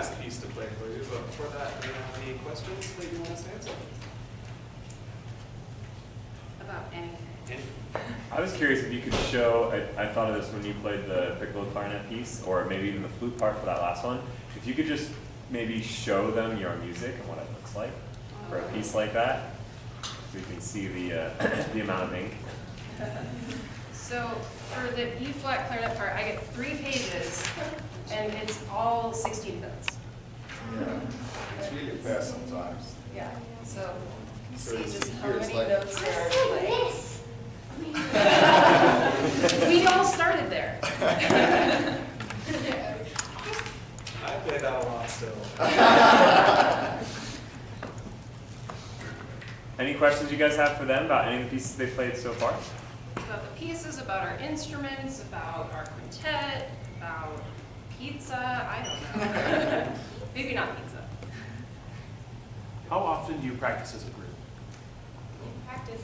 last piece to play for you, but before that, do you have any questions that you want us to answer? About anything. I was curious if you could show, I thought of this when you played the piccolo clarinet piece, or maybe even the flute part for that last one. If you could just maybe show them your music and what it looks like for a piece like that, so you can see the, the amount of ink. So for the E-flat clarinet part, I get 3 pages, and it's all 16th notes. Yeah, it's really fast sometimes. Yeah, so you So see it's just how here, it's many like- notes there are played. We all started there. I play that a lot still. Any questions you guys have for them about any of the pieces they've played so far? About the pieces, about our instruments, about our quintet, about pizza, I don't know. Maybe not pizza. How often do you practice as a group? We practice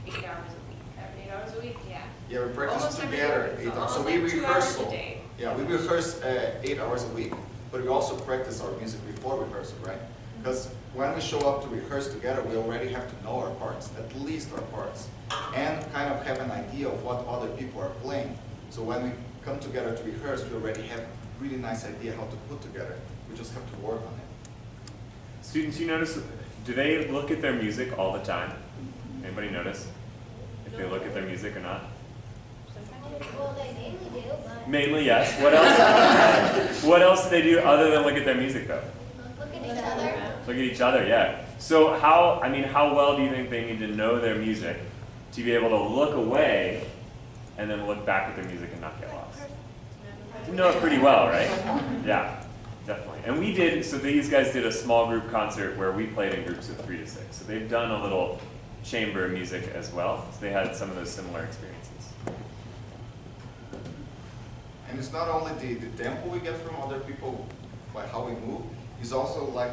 8 hours a week. 8 hours a week? Yeah. Yeah, we practice Almost every together day. 8 hours. Almost So we like 2 rehearse. hours a day. Yeah, we rehearse 8 hours a week, but we also practice our music before rehearsal, right? Because when we show up to rehearse together, we already have to know our parts, at least our parts, and kind of have an idea of what other people are playing. So when we come together to rehearse, we already have a really nice idea how to put together. We just have to work on it. Students, you notice, do they look at their music all the time? Anybody notice if they look at their music or not? Well, they mainly do, but Mainly, yes. What else? What else do they do other than look at their music, though? look at each other. Look at each other, yeah. So how well do you think they need to know their music to be able to look away and then look back at their music and not get lost? You know it pretty well, right? Yeah, definitely. And we did, so these guys did a small group concert where we played in groups of 3 to 6. So they've done a little chamber music as well. So they had some of those similar experiences. And it's not only the tempo we get from other people, by how we move, it's also like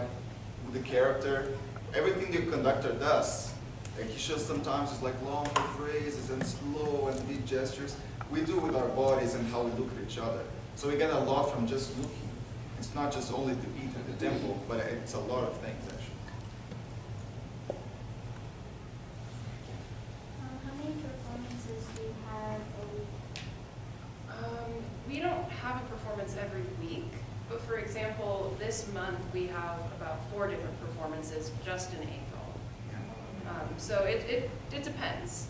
the character, everything the conductor does. Like he shows sometimes it's like long phrases and slow and big gestures. We do with our bodies and how we look at each other. So we get a lot from just looking. It's not just only the beat and the tempo, but it's a lot of things actually. How many performances do you have a week? We don't have a performance every week, but for example, this month we have about 4 different performances just in April. So it depends.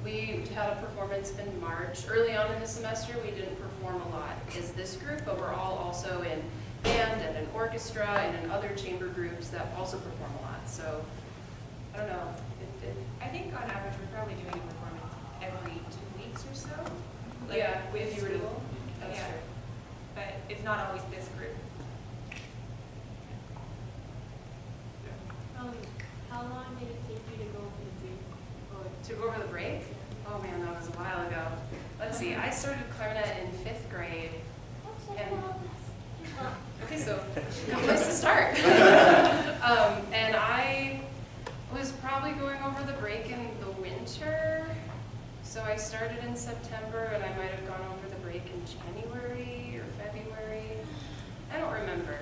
We had a performance in March. Early on in the semester, we didn't perform a lot as this group, but we're all also in band and an orchestra and in other chamber groups that also perform a lot. So I don't know. I think on average we're probably doing a performance every 2 weeks or so. Like Yeah, with if you were to- school. that's Yeah. true. But it's not always this group. How long did it take you to go over the break? To go over the break? Oh man, that was a while ago. Let's see, I started clarinet in 5th grade. Okay, so good place to start. And I was probably going over the break in the winter. So I started in September and I might have gone over the break in January or February. I don't remember.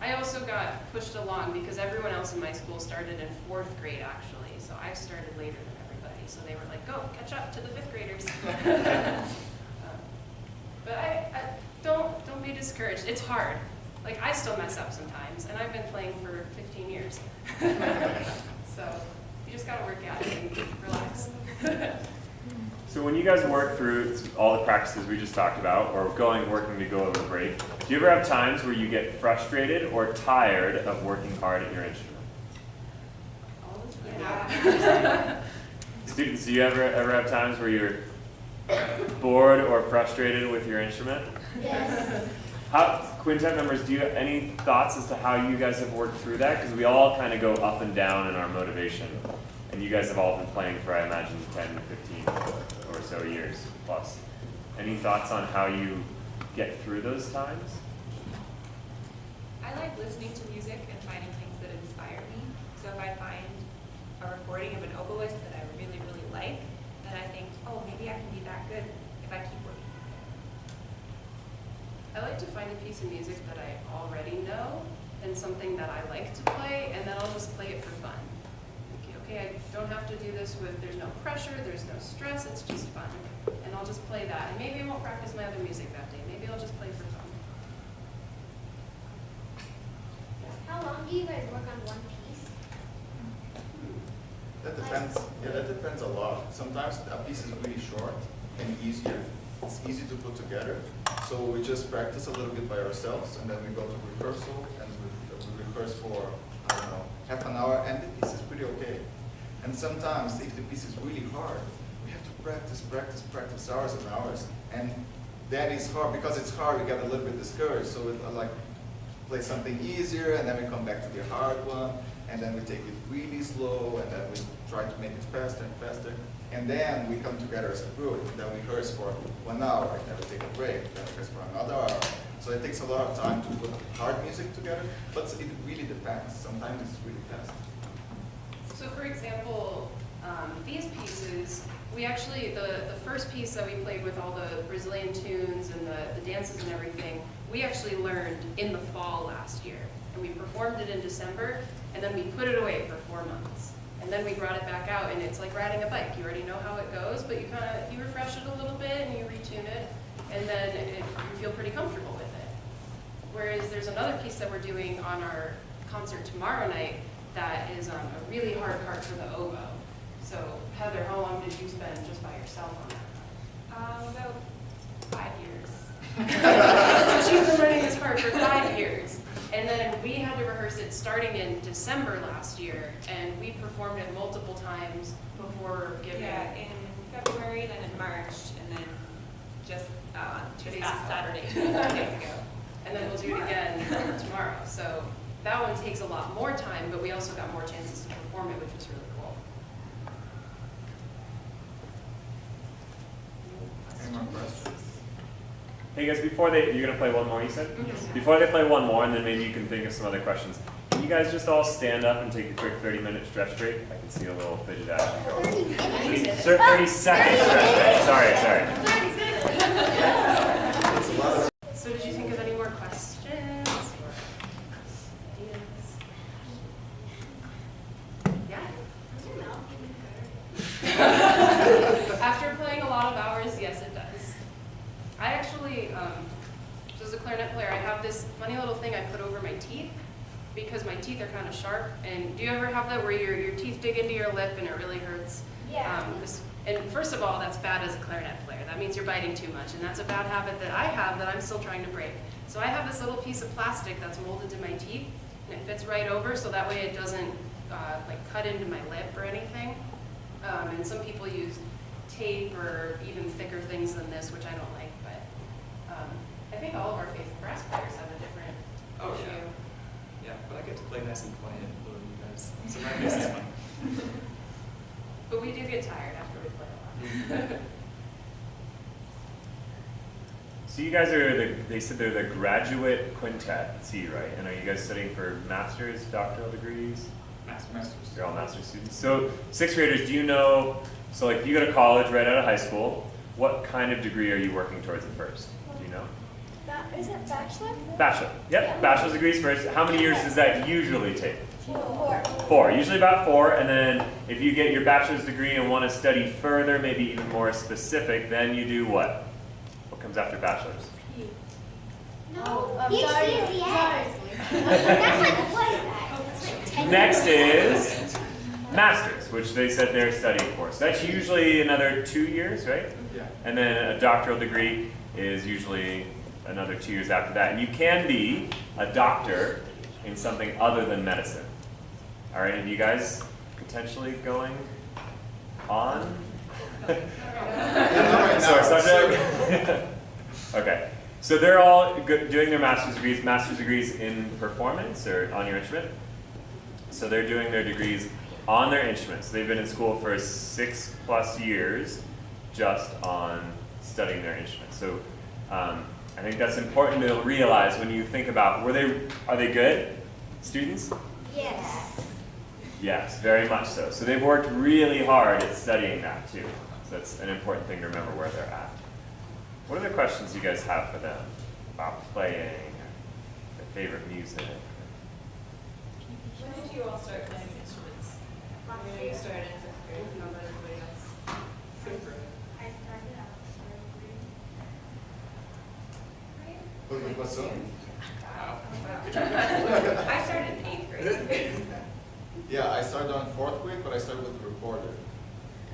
I also got pushed along because everyone else in my school started in 4th grade actually. So I started later than everybody. So they were like, go, catch up to the 5th graders. But I don't be discouraged. It's hard. Like I still mess up sometimes and I've been playing for 15 years. So you just gotta work at it and relax. So when you guys work through all the practices we just talked about, or working to go over the break, do you ever have times where you get frustrated or tired of working hard at your instrument? Yeah. Students, do you ever have times where you're bored or frustrated with your instrument? Yes. Quintet members, do you have any thoughts as to how you guys have worked through that? Because we all kind of go up and down in our motivation. And you guys have all been playing for, I imagine, 10, 15 or so years plus. Any thoughts on how you get through those times? I like listening to music and finding things that inspire me. So if I find a recording of an oboist that I really, really like, then I think, oh, maybe I can be that good if I keep working. I like to find a piece of music that I already know and something that I like to play, and then I'll just play it for fun. Okay, I don't have to do this there's no pressure, there's no stress, it's just fun. And I'll just play that. And maybe I won't practice my other music that day. Maybe I'll just play for fun. How long do you guys work on one piece? That depends. Yeah, that depends a lot. Sometimes a piece is really short and easier. It's easy to put together. So we just practice a little bit by ourselves, and then we go to rehearsal, and we rehearse for, I don't know, half an hour, and the piece is pretty okay. And sometimes, if the piece is really hard, we have to practice hours and hours. And that is hard. Because it's hard, we get a little bit discouraged. So I like play something easier, and then we come back to the hard one, and then we take it really slow, and then we try to make it faster and faster. And then we come together as a group, and then we rehearse for 1 hour, and then we take a break, then we rehearse for another hour. So it takes a lot of time to put hard music together, but it really depends. Sometimes it's really fast. So for example, these pieces, we actually, the first piece that we played with all the Brazilian tunes and the dances and everything, we actually learned in the fall last year. And we performed it in December, and then we put it away for 4 months. And then we brought it back out, and it's like riding a bike. You already know how it goes, but you refresh it a little bit and you retune it, and then you feel pretty comfortable with it. Whereas there's another piece that we're doing on our concert tomorrow night that is a really hard part for the oboe. So Heather, how long did you spend just by yourself on that? About 5 years. So she's been learning this part for 5 years. And then we had to rehearse it starting in December last year, and we performed it multiple times before giving. Yeah, in February, then in March, and then just past Saturday, 2 days ago. And then we'll do it again tomorrow. So that one takes a lot more time, but we also got more chances to perform it, which was really cool. Any more questions? Hey guys, before you're gonna play one more, you said? Mhm. Before they play one more, and then maybe you can think of some other questions. Can you guys just all stand up and take a quick 30-minute stretch break? I can see a little fidget action going. 30 minutes. 30 second stretch break. Sorry. It's a lot of So did you think of any more questions or ideas? Yeah? After playing a lot of hours, yes it does. I actually, so as a clarinet player, I have this funny little thing I put over my teeth because my teeth are kind of sharp. And do you ever have that where your teeth dig into your lip and it really hurts? Yeah. And first of all, that's bad as a clarinet player. That means you're biting too much, and that's a bad habit that I have that I'm still trying to break. So I have this little piece of plastic that's molded to my teeth, and it fits right over, so that way it doesn't like cut into my lip or anything. And some people use tape or even thicker things than this, which I don't like. But I think all of our brass players have a different Oh, issue. yeah. Yeah, but I get to play nice and quiet below you guys. So my bass is fine. But we do get tired after we play a lot. So you guys are they said they're the graduate quintet at CU, right? And are you guys studying for master's, doctoral degrees? Masters. You're all master's students. So 6th graders, do you know, so like if you go to college right out of high school, what kind of degree are you working towards at first? Do you know? Is it bachelor? Bachelor. Yep, Yeah. bachelor's degrees first. How many years does that usually take? 4. 4, usually about 4, and then if you get your bachelor's degree and want to study further, maybe even more specific, then you do what? What comes after bachelor's? No. PhD is the end. That's like, what is that? That's like 10 Next years. is master's, which they said they're studying for. So that's usually another 2 years, right? Yeah. And then a doctoral degree is usually another 2 years after that. And you can be a doctor in something other than medicine. All right, and you guys potentially going on? Sorry, subject? Okay, so they're all doing their master's degrees in performance or on your instrument. So they're doing their degrees on their instruments. They've been in school for 6+ years just on studying their instruments. So I think that's important to realize when you think about, are they good students? Yes. Yes, very much so. So they've worked really hard at studying that too. So that's an important thing to remember where they're at. What other questions do you guys have for them? about playing, their favorite music. When did you all start playing instruments? I know you started in 5th grade. How about everybody else? Fifth grade. I started out What song? Wow. I started in 8th grade. Yeah, I started on 4th grade, but I started with the recorder.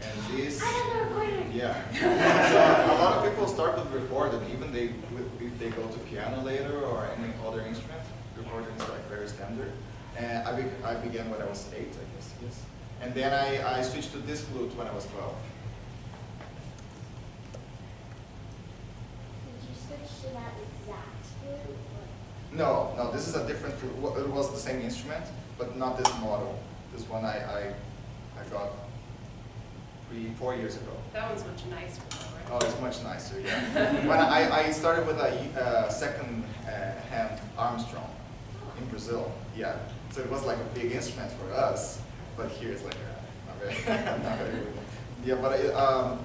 And these, I have the recorder. yeah. So a lot of people start with recorder, even if they go to piano later or any other instrument. Recorder is like very standard. And I began when I was 8, I guess, yes. And then I switched to this flute when I was 12. Did you switch to that exact flute? No, this is a different flute. It was the same instrument, but not this model. This one I got 4 years ago. That one's much nicer though, right? Oh, it's much nicer, yeah. When I started with a second-hand Armstrong in Brazil, yeah. So it was like a big instrument for us, but here it's like not very good. Yeah, but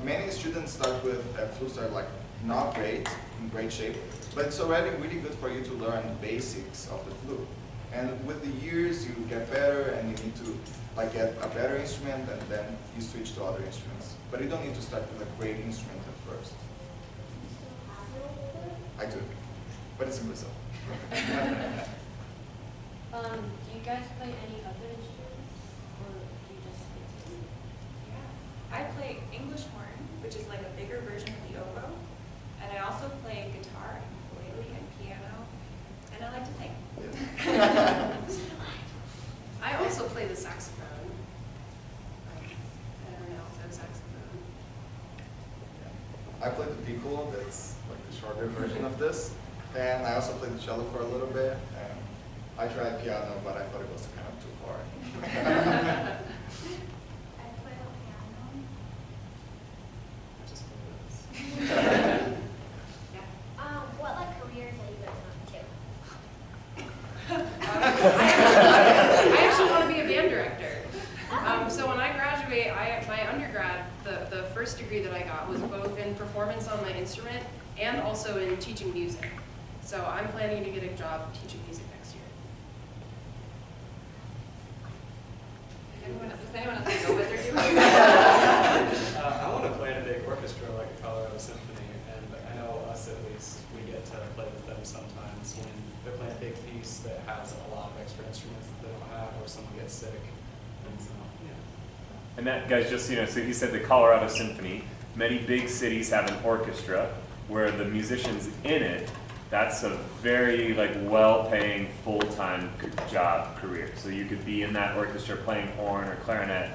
many students start with flutes that are like not great, in great shape, but it's already really good for you to learn the basics of the flute. And with the years, you get better, and you need to like get a better instrument, and then you switch to other instruments. But you don't need to start with a great instrument at first. I do, but it's in Brazil. Do you guys play any other instruments, or do you just stick to music? Yeah. I play English horn, which is like a bigger version of the oboe. And I also play guitar and ukulele and piano. And I like to sing. I also play the saxophone. And an alto saxophone. I played the piccolo, that's like the shorter version of this. And I also played the cello for a little bit. And I tried piano, but I thought it was kind of too hard. I play the piano. I just play this. What like careers are you guys up to? I actually want to be a band director. So when I graduate, my undergrad, the first degree that I got was both in performance on my instrument and also in teaching music. So I'm planning to get a job teaching music next year. Does anyone else know what they're doing? I want to play in a big orchestra like a Colorado Symphony, and I know us at least, we get to play with them sometimes when they're playing a big piece that has a lot of extra instruments that they don't have, or someone gets sick. And so, yeah. And that, guys, just so you know, so he said the Colorado Symphony. Many big cities have an orchestra where the musicians in it, that's a very like well-paying full-time job career. So you could be in that orchestra playing horn or clarinet,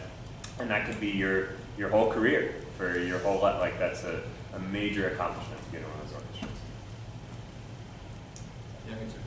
and that could be your whole career for your whole life. Like that's a major accomplishment to get in one of those orchestras. Yeah, me too.